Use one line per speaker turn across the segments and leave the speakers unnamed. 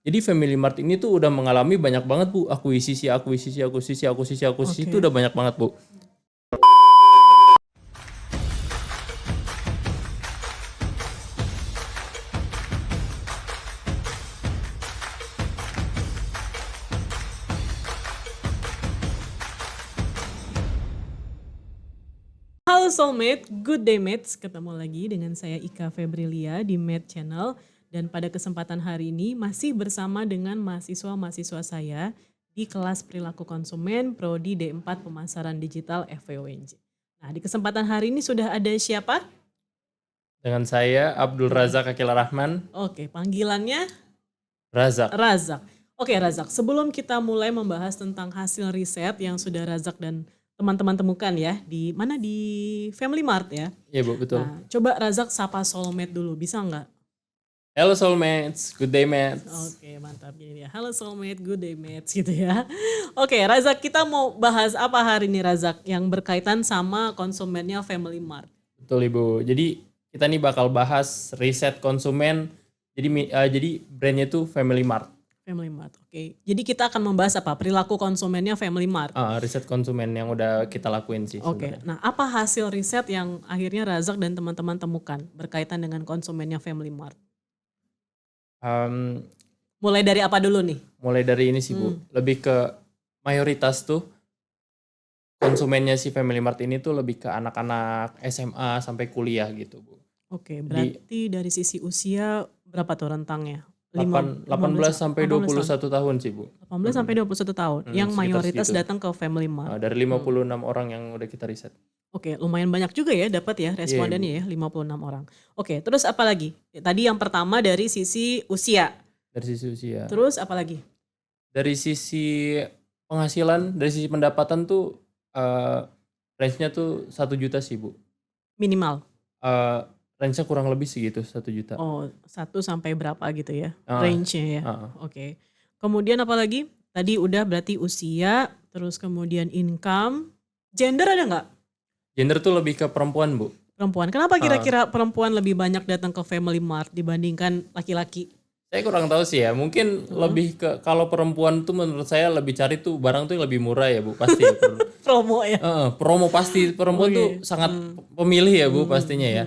Jadi Family Mart ini tuh udah mengalami banyak banget Bu, akuisisi itu
Oke.
udah banyak banget Bu.
Halo Soulmate, good day mates. Ketemu lagi dengan saya Ika Febrilia di Mate Channel. Dan pada kesempatan hari ini masih bersama dengan mahasiswa-mahasiswa saya di kelas perilaku konsumen Prodi D4 Pemasaran Digital FWUNJ. Nah, di kesempatan hari ini sudah ada siapa?
Dengan saya Abdul Razak Akil Rahman.
Oke, panggilannya
Razak.
Razak. Oke Razak, sebelum kita mulai membahas tentang hasil riset yang sudah Razak dan teman-teman temukan ya, di mana di Family Mart ya.
Iya Bu, betul.
Nah, coba Razak sapa Soulmate dulu, bisa nggak?
Halo Soulmates, good day mates.
Oke, mantap gini ya. Halo Soulmate, good day mates gitu ya. Oke, Razak, kita mau bahas apa hari ini Razak yang berkaitan sama konsumennya Family Mart?
Betul Ibu. Jadi kita nih bakal bahas riset konsumen. Jadi brandnya tuh Family Mart.
Family Mart, oke. Jadi kita akan membahas apa? Perilaku konsumennya Family Mart.
Riset konsumen yang udah kita lakuin sih.
Oke, nah apa hasil riset yang akhirnya Razak dan teman-teman temukan berkaitan dengan konsumennya Family Mart?
Em,
Mulai dari apa dulu nih?
mulai dari ini sih Bu, lebih ke mayoritas tuh konsumennya si Family Mart ini tuh lebih ke anak-anak SMA sampai kuliah gitu Bu.
Oke, berarti dari sisi usia berapa tuh rentangnya?
18 sampai 21 tahun sih Bu.
18 sampai 21 tahun yang
sekitar
mayoritas
segitu.
datang ke Family Mart.
Dari 56 orang yang udah kita riset.
Oke, lumayan banyak juga ya dapat ya respondennya ya, 56 orang. Oke, terus apa lagi? Tadi yang pertama dari sisi usia.
Dari sisi usia.
Terus apa lagi?
Dari sisi penghasilan, dari sisi pendapatan tuh range-nya tuh 1 juta sih Bu.
Minimal.
Range-nya kurang lebih segitu 1 juta.
Oh, 1 sampai berapa gitu ya? Range-nya ya.
Heeh.
Oke. Kemudian apa lagi? Tadi udah berarti usia, terus kemudian income. Gender ada nggak?
Gender tuh lebih ke perempuan Bu.
Perempuan. Kenapa kira-kira perempuan lebih banyak datang ke Family Mart dibandingkan laki-laki?
Saya kurang tahu sih ya, mungkin lebih ke kalau perempuan tuh menurut saya lebih cari tuh barang tuh yang lebih murah ya Bu, pasti ya.
Promo ya.
Promo pasti, perempuan tuh sangat pemilih ya Bu pastinya ya.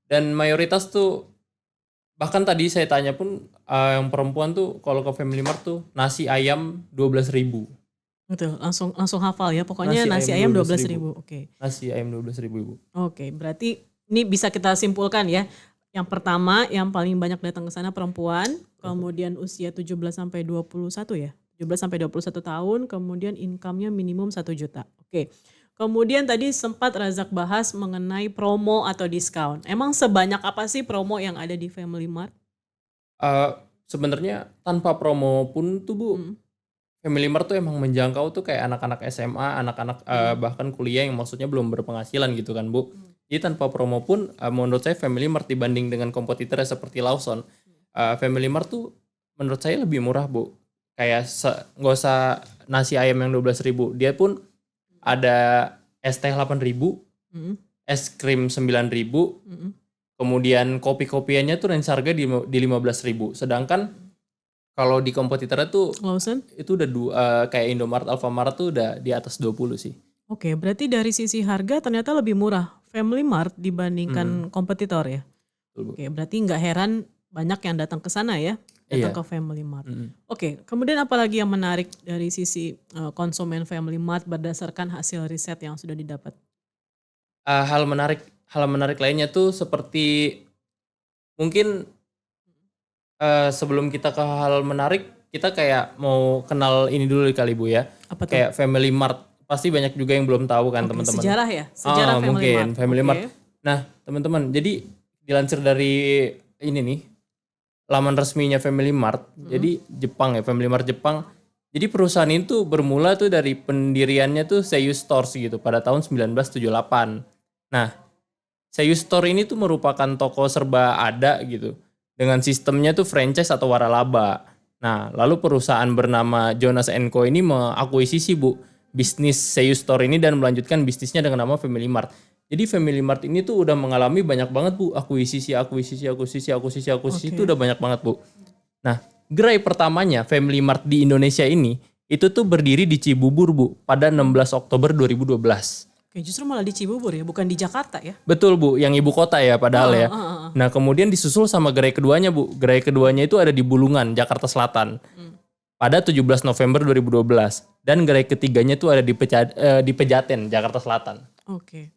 Dan mayoritas tuh bahkan tadi saya tanya pun yang perempuan tuh kalau ke Family Mart tuh nasi ayam 12.000.
Betul, langsung hafal ya. Pokoknya
Nasi
nasi
ayam
ayam 12.000. Oke.
Nasi ayam 12.000 Ibu.
Oke, berarti ini bisa kita simpulkan ya. Yang pertama yang paling banyak datang ke sana perempuan, kemudian usia 17 sampai 21 ya. 17 sampai 21 tahun, kemudian income-nya minimum 1 juta. Oke. Kemudian tadi sempat Razak bahas mengenai promo atau diskon. Emang sebanyak apa sih promo yang ada di Family Mart?
Sebenarnya tanpa promo pun tuh Bu, Family Mart tuh emang menjangkau tuh kayak anak-anak SMA, anak-anak bahkan kuliah yang maksudnya belum berpenghasilan gitu kan Bu. Jadi tanpa promo pun menurut saya Family Mart dibanding dengan kompetitornya seperti Lawson, Family Mart tuh menurut saya lebih murah Bu. Kayak nggak usah nasi ayam yang 12.000, dia pun ada es teh 8.000, es krim 9.000, kemudian kopi-kopiannya tuh range harga di 15.000. Sedangkan kalau di kompetitornya tuh
Lawson?
itu udah kayak Indomaret, Alfamart tuh udah di atas 20 sih.
Oke, berarti dari sisi harga ternyata lebih murah Family Mart dibandingkan kompetitor ya.
Betul, Bu.
Oke, berarti nggak heran banyak yang datang ke sana ya, datang ke Family Mart. Oke, kemudian apa lagi yang menarik dari sisi konsumen Family Mart berdasarkan hasil riset yang sudah didapat?
Hal menarik lainnya tuh seperti mungkin sebelum kita ke hal menarik, kita kayak mau kenal ini dulu kali Bu ya.
Apa tuh?
Kayak Family Mart. Pasti banyak juga yang belum tahu kan
Oke,
teman-teman.
sejarah ya? Sejarah Family
mungkin
Mart.
Family
Oke.
Mart. Nah teman-teman, jadi dilansir dari ini nih, laman resminya Family Mart. Jadi Jepang ya, Family Mart Jepang. Jadi perusahaan itu bermula tuh dari pendiriannya tuh Seiyu Stores gitu pada tahun 1978. Nah, Seiyu Store ini tuh merupakan toko serba ada gitu. Dengan sistemnya tuh franchise atau waralaba. Nah, lalu perusahaan bernama Jonas & Co ini mengakuisisi Bu bisnis Seiyu Store ini dan melanjutkan bisnisnya dengan nama Family Mart. Jadi Family Mart ini tuh udah mengalami banyak banget Bu akuisisi itu udah banyak banget Bu. Nah, gerai pertamanya Family Mart di Indonesia ini itu tuh berdiri di Cibubur, Bu, pada 16 Oktober 2012.
Oke, justru malah di Cibubur ya, bukan di Jakarta ya.
Betul, Bu, yang ibu kota ya padahal ya. Nah, kemudian disusul sama gerai keduanya, Bu. Gerai keduanya itu ada di Bulungan, Jakarta Selatan. Pada 17 November 2012. Dan gerai ketiganya itu ada di Pejaten, Jakarta Selatan.
Oke.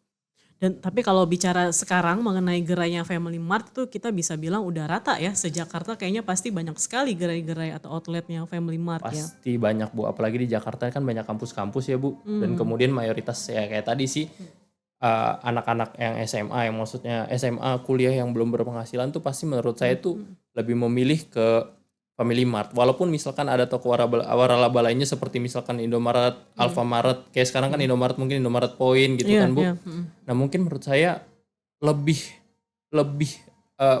Dan tapi kalau bicara sekarang mengenai gerainya Family Mart tuh kita bisa bilang udah rata ya. Se-Jakarta kayaknya pasti banyak sekali gerai-gerai atau outletnya Family Mart ya.
Pasti banyak, Bu. Apalagi di Jakarta kan banyak kampus-kampus ya, Bu. Dan kemudian mayoritas ya kayak tadi sih anak-anak yang SMA, yang maksudnya SMA kuliah yang belum berpenghasilan tuh pasti menurut saya tuh lebih memilih ke Family Mart. Walaupun misalkan ada toko waralaba lainnya seperti misalkan Indomaret, Alfamart, kayak sekarang kan Indomaret mungkin Indomaret Point gitu
Iya,
kan, Bu.
iya.
Nah, mungkin menurut saya lebih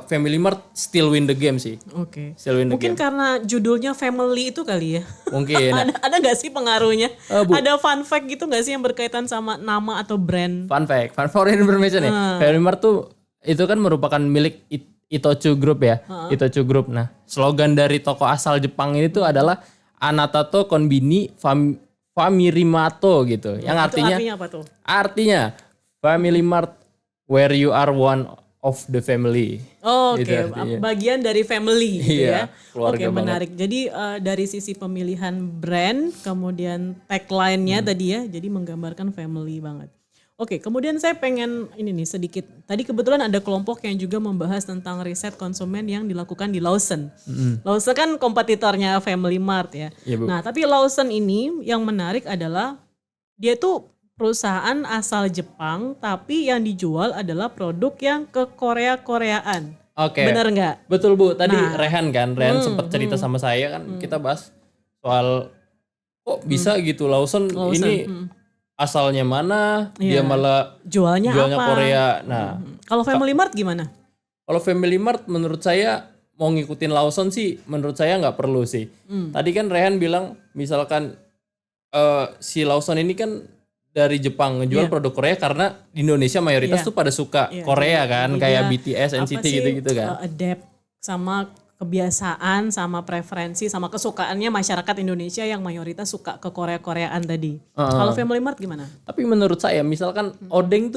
Family Mart still win the game sih.
Oke.
Still win the
Mungkin
game.
karena judulnya family itu kali ya.
Mungkin.
Ada nggak sih pengaruhnya?
Bu.
Ada fun fact gitu nggak sih yang berkaitan sama nama atau brand?
Fun fact, fun for information nih. Family Mart tuh itu kan merupakan milik Itochu Group ya. Itochu Group. Nah, slogan dari toko asal Jepang ini tuh adalah Anatato Konbini Famirimato gitu. Yang
Itu
artinya
artinya apa tuh?
artinya Family Mart where you are one of the family.
Oh, oke,
Gitu artinya.
bagian dari family gitu
Iya,
ya.
keluarga
Oke, menarik. Jadi dari sisi pemilihan brand, kemudian tagline-nya tadi ya, jadi menggambarkan family banget. Oke, kemudian saya pengen ini nih sedikit. Tadi kebetulan ada kelompok yang juga membahas tentang riset konsumen yang dilakukan di Lawson. Lawson kan kompetitornya Family Mart ya.
Iya, Bu.
Nah, tapi Lawson ini yang menarik adalah dia tuh perusahaan asal Jepang, tapi yang dijual adalah produk yang ke Korea-Koreaan.
Oke.
Bener nggak?
Betul, Bu. Tadi Rehan sempat cerita sama saya kan, kita bahas soal kok bisa gitu Lawson ini asalnya mana, dia malah
Jualnya apa?
Korea. Nah,
Kalau Family Mart gimana?
kalau Family Mart menurut saya mau ngikutin Lawson sih menurut saya nggak perlu sih. Tadi kan Rehan bilang misalkan si Lawson ini kan dari Jepang ngejual produk Korea karena di Indonesia mayoritas tuh pada suka Korea kan,
Jadi
kayak
dia
BTS, NCT gitu-gitu kan.
Adapt sama kebiasaan, sama preferensi, sama kesukaannya masyarakat Indonesia yang mayoritas suka ke Korea-Koreaan tadi. Kalau Family Mart gimana?
Tapi menurut saya misalkan odeng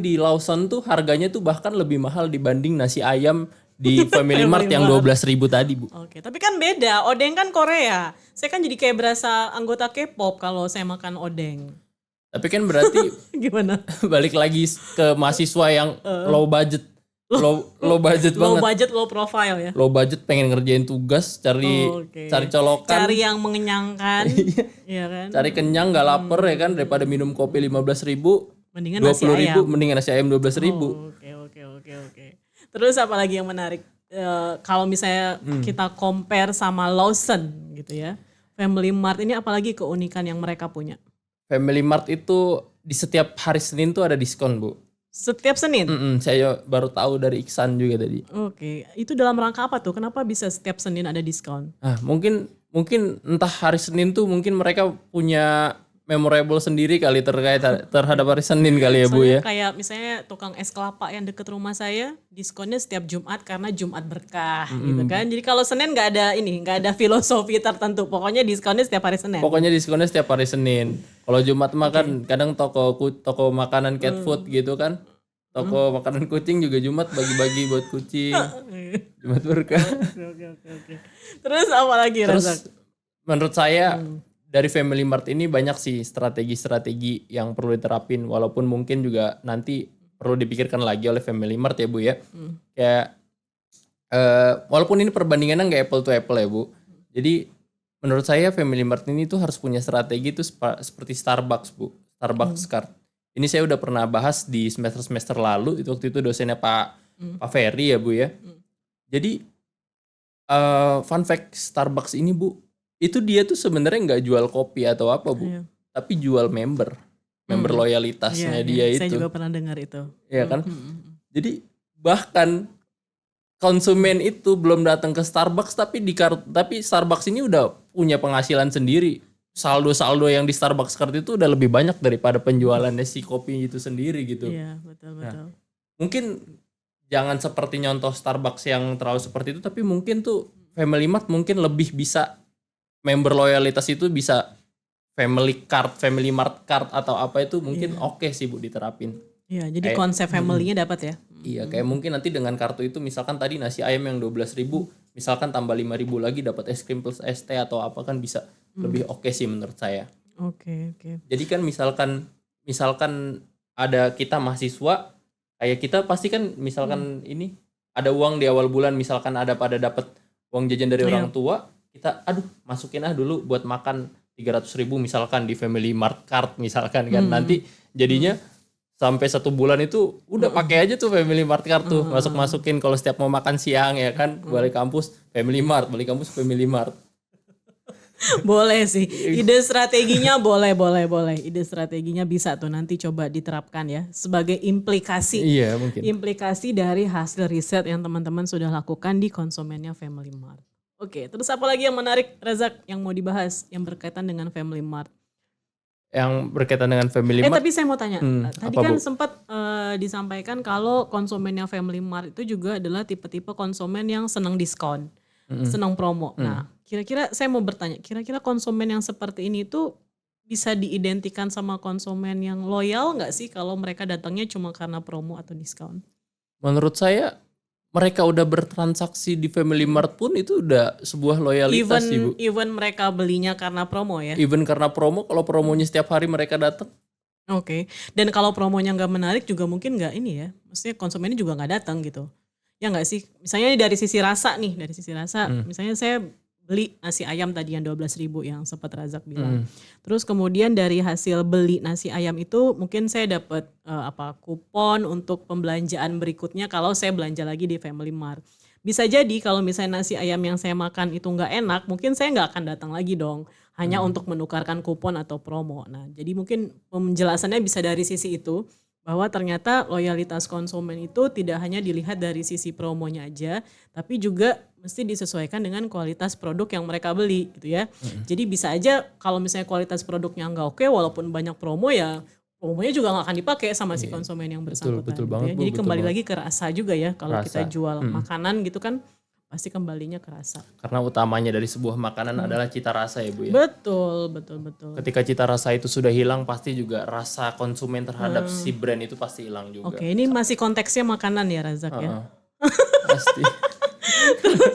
di Lawson tuh harganya tuh bahkan lebih mahal dibanding nasi ayam di Family Mart yang 12.000 tadi, Bu.
Oke, tapi kan beda. Odeng kan Korea. Saya kan jadi kayak berasa anggota K-pop kalau saya makan odeng.
Tapi kan berarti
Gimana?
balik lagi ke mahasiswa yang low budget. Low budget
Low
banget.
budget, low profile ya.
Low budget pengen ngerjain tugas, cari colokan,
Cari yang mengenyangkan. Iya kan?
cari kenyang nggak lapar ya kan, daripada minum kopi 15.000,
Mendingan nasi
20.000,
ayam.
mendingan nasi ayam 12.000.
Oke. Terus apa lagi yang menarik? Kalau misalnya kita compare sama Lawson gitu ya. Family Mart ini apalagi keunikan yang mereka punya?
Family Mart itu di setiap hari Senin tuh ada diskon, Bu.
Setiap Senin?
Saya baru tahu dari Iksan juga tadi.
Oke, itu dalam rangka apa tuh? Kenapa bisa setiap Senin ada diskon?
Nah, mungkin entah hari Senin tuh mungkin mereka punya memorable sendiri kali terhadap hari Senin kali ya, Bu ya.
Kayak misalnya tukang es kelapa yang deket rumah saya, diskonnya setiap Jumat karena Jumat berkah gitu kan. Jadi kalau Senin nggak ada filosofi tertentu. Pokoknya diskonnya setiap hari Senin.
Pokoknya diskonnya setiap hari Senin. Kalau Jumat mah kan kadang toko makanan cat food gitu kan. Toko makanan kucing juga Jumat bagi-bagi buat kucing. Jumat berkah.
Oke. Terus apa lagi Razak?
Menurut saya dari Family Mart ini banyak sih strategi-strategi yang perlu diterapin, walaupun mungkin juga nanti perlu dipikirkan lagi oleh Family Mart ya, Bu ya. Kayak walaupun ini perbandingannya nggak apple to apple ya, Bu. Jadi menurut saya Family Mart ini tuh harus punya strategi tuh seperti Starbucks, Bu. Starbucks card. Ini saya udah pernah bahas di semester lalu, itu waktu itu dosennya Pak Ferry ya, Bu ya. Jadi fun fact Starbucks ini, Bu, itu dia tuh sebenarnya nggak jual kopi atau apa, Bu, tapi jual member loyalitasnya dia itu.
Saya juga pernah dengar itu.
Iya kan? Jadi bahkan konsumen itu belum datang ke Starbucks tapi Starbucks ini udah punya penghasilan sendiri. Saldo yang di Starbucks card itu udah lebih banyak daripada penjualannya si kopi itu sendiri gitu.
Iya, betul.
Mungkin jangan seperti nyontoh Starbucks yang terlalu seperti itu, tapi mungkin tuh Family Mart mungkin lebih bisa member loyalitas itu bisa Family Mart card atau apa itu mungkin oke sih Bu diterapin.
Iya, jadi
Kayak-
konsep family-nya dapat ya.
Iya, kayak mungkin nanti dengan kartu itu misalkan tadi nasi ayam yang 12.000, misalkan tambah 5.000 lagi dapat es krim plus es teh atau apa kan bisa lebih oke sih menurut saya.
Oke.
Jadi kan misalkan ada kita mahasiswa, kayak kita pasti kan misalkan ini ada uang di awal bulan, misalkan ada pada dapat uang jajan dari orang tua, kita masukin dulu buat makan 300.000 misalkan di Family Mart card misalkan kan. Nanti jadinya sampai 1 bulan itu udah pakai aja tuh Family Mart card tuh, masukin kalau setiap mau makan siang ya kan, balik kampus Family Mart, balik kampus Family Mart.
Boleh sih. Ide strateginya boleh. Ide strateginya bisa tuh nanti coba diterapkan ya sebagai implikasi.
Iya, mungkin.
Implikasi dari hasil riset yang teman-teman sudah lakukan di konsumennya Family Mart. Oke, terus apa lagi yang menarik Razak yang mau dibahas yang berkaitan dengan Family Mart?
Yang berkaitan dengan Family Mart.
Tapi saya mau tanya, tadi
apa,
kan
Bu?
sempat disampaikan kalau konsumennya Family Mart itu juga adalah tipe-tipe konsumen yang senang diskon, senang promo. Nah, kira-kira saya mau bertanya, kira-kira konsumen yang seperti ini tuh bisa diidentikan sama konsumen yang loyal nggak sih kalau mereka datangnya cuma karena promo atau diskon?
Menurut saya mereka udah bertransaksi di Family Mart pun itu udah sebuah loyalitas sih Bu.
Even mereka belinya karena promo ya?
Even karena promo, kalau promonya setiap hari mereka datang.
Oke. Dan kalau promonya nggak menarik juga mungkin nggak ini ya. Maksudnya konsumennya juga nggak datang gitu. Ya nggak sih? Misalnya dari sisi rasa nih, misalnya saya beli nasi ayam tadi yang 12.000 yang sempat Razak bilang. Terus kemudian dari hasil beli nasi ayam itu mungkin saya dapat kupon untuk pembelanjaan berikutnya kalau saya belanja lagi di Family Mart. Bisa jadi kalau misalnya nasi ayam yang saya makan itu nggak enak, mungkin saya nggak akan datang lagi dong. Hanya untuk menukarkan kupon atau promo. Nah, jadi mungkin penjelasannya bisa dari sisi itu. Bahwa ternyata loyalitas konsumen itu tidak hanya dilihat dari sisi promonya aja, tapi juga mesti disesuaikan dengan kualitas produk yang mereka beli gitu ya. Jadi bisa aja kalau misalnya kualitas produknya nggak oke, walaupun banyak promo ya, promonya juga nggak akan dipakai sama si konsumen yang bersangkutan.
betul
gitu
banget,
ya.
Bu,
Jadi
betul
kembali
banget.
lagi ke rasa juga ya, kalau kita
Rasa.
jual makanan gitu kan, pasti kembalinya ke rasa.
Karena utamanya dari sebuah makanan adalah cita rasa ya Bu ya.
Betul.
Ketika cita rasa itu sudah hilang, pasti juga rasa konsumen terhadap si brand itu pasti hilang juga.
Oke, ini masih konteksnya makanan ya Razak ya.
Pasti.
Terus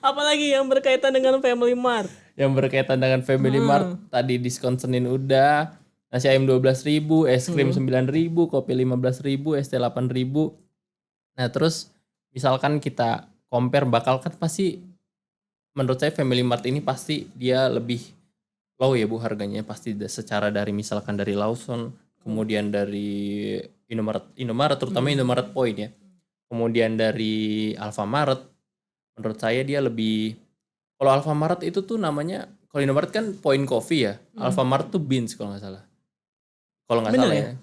apalagi yang berkaitan dengan Family Mart?
Yang berkaitan dengan Family Mart, tadi diskon Senin udah, nasi ayam 12.000, es krim 9.000, kopi 15.000, es teh 8.000. Nah terus misalkan kita compare, bakal kan pasti menurut saya Family Mart ini pasti dia lebih low ya Bu harganya, pasti secara dari misalkan dari Lawson, kemudian dari Indomaret terutama Indomaret Point ya, kemudian dari Alfamart. Menurut saya dia lebih, kalau Alfamart itu tuh namanya, kalau Indomaret kan Point Coffee ya, Alfamart tuh Beans kalau nggak salah. Kalau nggak
Bener
salah
ya?
ya.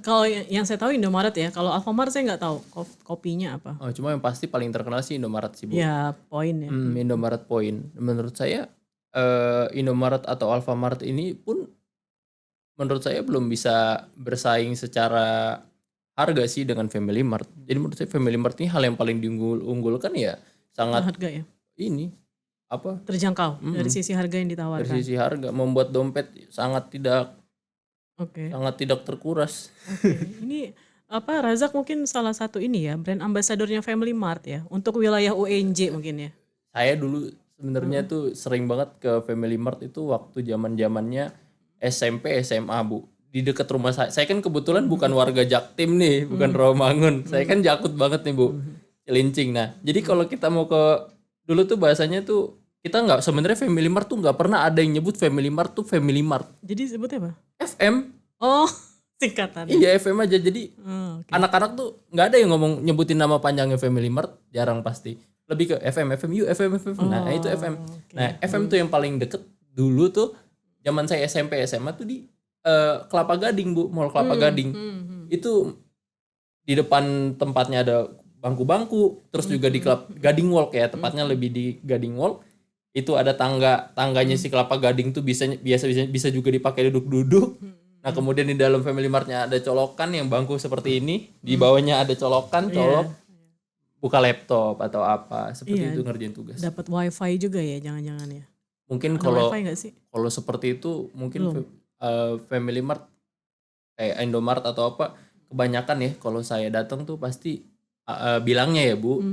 Kalau yang saya tahu Indomaret ya, kalau Alfamart saya nggak tahu kopinya apa.
Oh, cuma yang pasti paling terkenal sih Indomaret sih Bu.
Ya, Point ya.
Indomaret Point. Menurut saya Indomaret atau Alfamart ini pun menurut saya belum bisa bersaing secara harga sih dengan Family Mart. Jadi menurut saya Family Mart ini hal yang paling diunggulkan ya sangat
Harga ya.
ini apa
Terjangkau dari sisi harga yang ditawarkan.
dari sisi harga, membuat dompet sangat tidak
Oke.
terkuras.
Ini Razak mungkin salah satu ini ya, brand ambasadornya Family Mart ya, untuk wilayah UNJ mungkin ya.
Saya dulu sebenarnya tuh sering banget ke Family Mart itu waktu zaman-zamannya SMP SMA Bu. Di dekat rumah saya kan kebetulan bukan warga Jaktim nih, bukan Rawamangun. Saya kan Jakut banget nih Bu, Cilincing. Nah jadi kalau kita mau ke, dulu tuh bahasanya tuh kita nggak, sebenarnya Family Mart tuh nggak pernah ada yang nyebut Family Mart tuh Family Mart.
Jadi sebutnya apa?
FM.
Oh, singkatan.
Iya FM aja. Jadi
Oke.
anak-anak tuh nggak ada yang ngomong nyebutin nama panjangnya Family Mart, jarang pasti. Lebih ke FM yuk FM. Nah itu FM.
Oke.
Nah FM tuh yang paling deket dulu tuh zaman saya SMP SMA tuh di Kelapa Gading Bu, Mall Kelapa Gading. Itu di depan tempatnya ada bangku-bangku, terus juga di Gading Walk ya, tepatnya lebih di Gading Walk. Itu ada tangganya si Kelapa Gading tuh bisa juga dipakai duduk-duduk. Nah kemudian di dalam Family Mart-nya ada colokan yang bangku seperti ini, di bawahnya ada colokan, colok. buka laptop atau apa seperti
Iya.
itu ngerjain tugas.
Dapat wifi juga ya jangan-jangan ya?
Mungkin
Ada
kalau
wifi nggak sih?
kalau seperti itu mungkin
Belum.
Family Mart kayak Indomart atau apa kebanyakan ya kalau saya datang tuh pasti bilangnya ya Bu,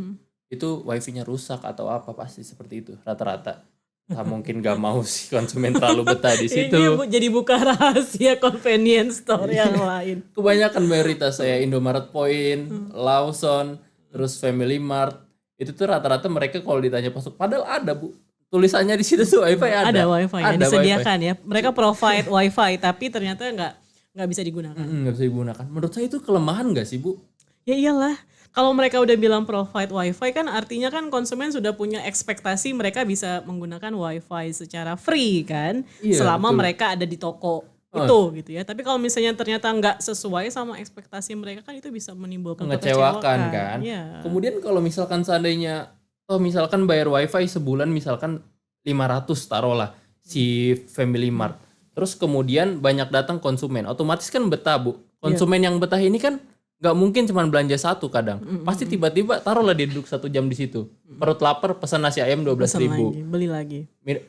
itu wifi-nya rusak atau apa pasti seperti itu rata-rata. Nah, mungkin gak mau sih konsumen terlalu betah di situ.
Ini jadi buka rahasia convenience store yang lain.
Kebanyakan mayoritas saya Indomaret Point, Lawson, terus Family Mart itu tuh rata-rata mereka kalau ditanya masuk padahal ada Bu tulisannya di situ tuh wifi ada.
Ada wifi yang
Ada
disediakan ya. Mereka provide wifi tapi ternyata nggak bisa digunakan.
nggak bisa digunakan. Menurut saya itu kelemahan nggak sih Bu?
Ya iyalah. Kalau mereka udah bilang provide wifi kan artinya kan konsumen sudah punya ekspektasi mereka bisa menggunakan wifi secara free kan.
Iya,
selama
betul.
mereka ada di toko itu gitu ya. Tapi kalau misalnya ternyata nggak sesuai sama ekspektasi mereka kan itu bisa menimbulkan
Mengecewakan kan.
Iya.
Kemudian kalau misalkan seandainya misalkan bayar wifi sebulan misalkan 500 taruhlah si Family Mart. Terus kemudian banyak datang konsumen, otomatis kan betah Bu. Konsumen yang betah ini kan nggak mungkin cuma belanja satu kadang. Pasti tiba-tiba taruhlah dia duduk 1 jam di situ. Perut lapar pesan nasi ayam 12.000.
Pesan lagi, beli lagi.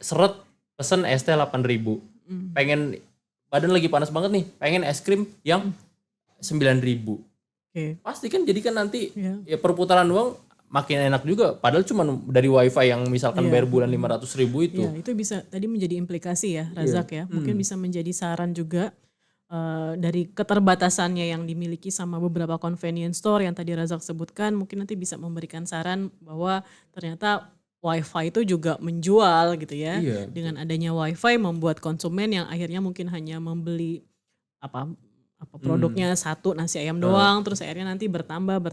Seret pesen es teh 8.000. Pengen badan lagi panas banget nih, pengen es krim yang 9.000.
Oke.
Pasti kan jadi kan nanti
Iya.
ya perputaran uang makin enak juga. Padahal cuma dari wifi yang misalkan bayar bulan 500.000 itu.
Ya, itu bisa tadi menjadi implikasi ya, Razak ya. Mungkin bisa menjadi saran juga dari keterbatasannya yang dimiliki sama beberapa convenience store yang tadi Razak sebutkan, mungkin nanti bisa memberikan saran bahwa ternyata wifi itu juga menjual gitu ya.
Iya.
Dengan adanya wifi membuat konsumen yang akhirnya mungkin hanya membeli apa produknya satu nasi ayam doang, terus akhirnya nanti bertambah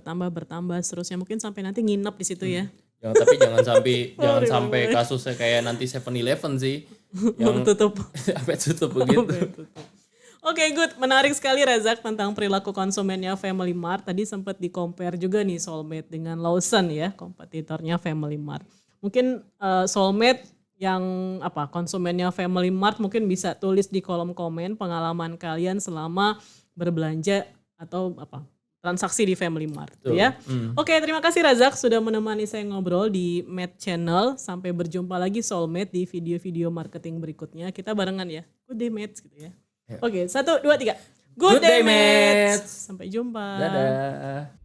seterusnya mungkin sampai nanti nginep di situ ya.
Tapi jangan sampai kasusnya kayak nanti 7-Eleven sih yang
Tutup.
sampai tutup begitu.
Oke, good. Menarik sekali Razak tentang perilaku konsumennya Family Mart. Tadi sempat di-compare juga nih Soulmate dengan Lawson ya, kompetitornya Family Mart. Mungkin Soulmate yang konsumennya Family Mart mungkin bisa tulis di kolom komen pengalaman kalian selama berbelanja atau transaksi di Family Mart ya. Oke, terima kasih Razak sudah menemani saya ngobrol di Med Channel. Sampai berjumpa lagi Soulmate di video-video marketing berikutnya. Kita barengan ya. Good day mates gitu ya. Oke, 1, 2, 3. Good day mates. Sampai jumpa.
Dadah.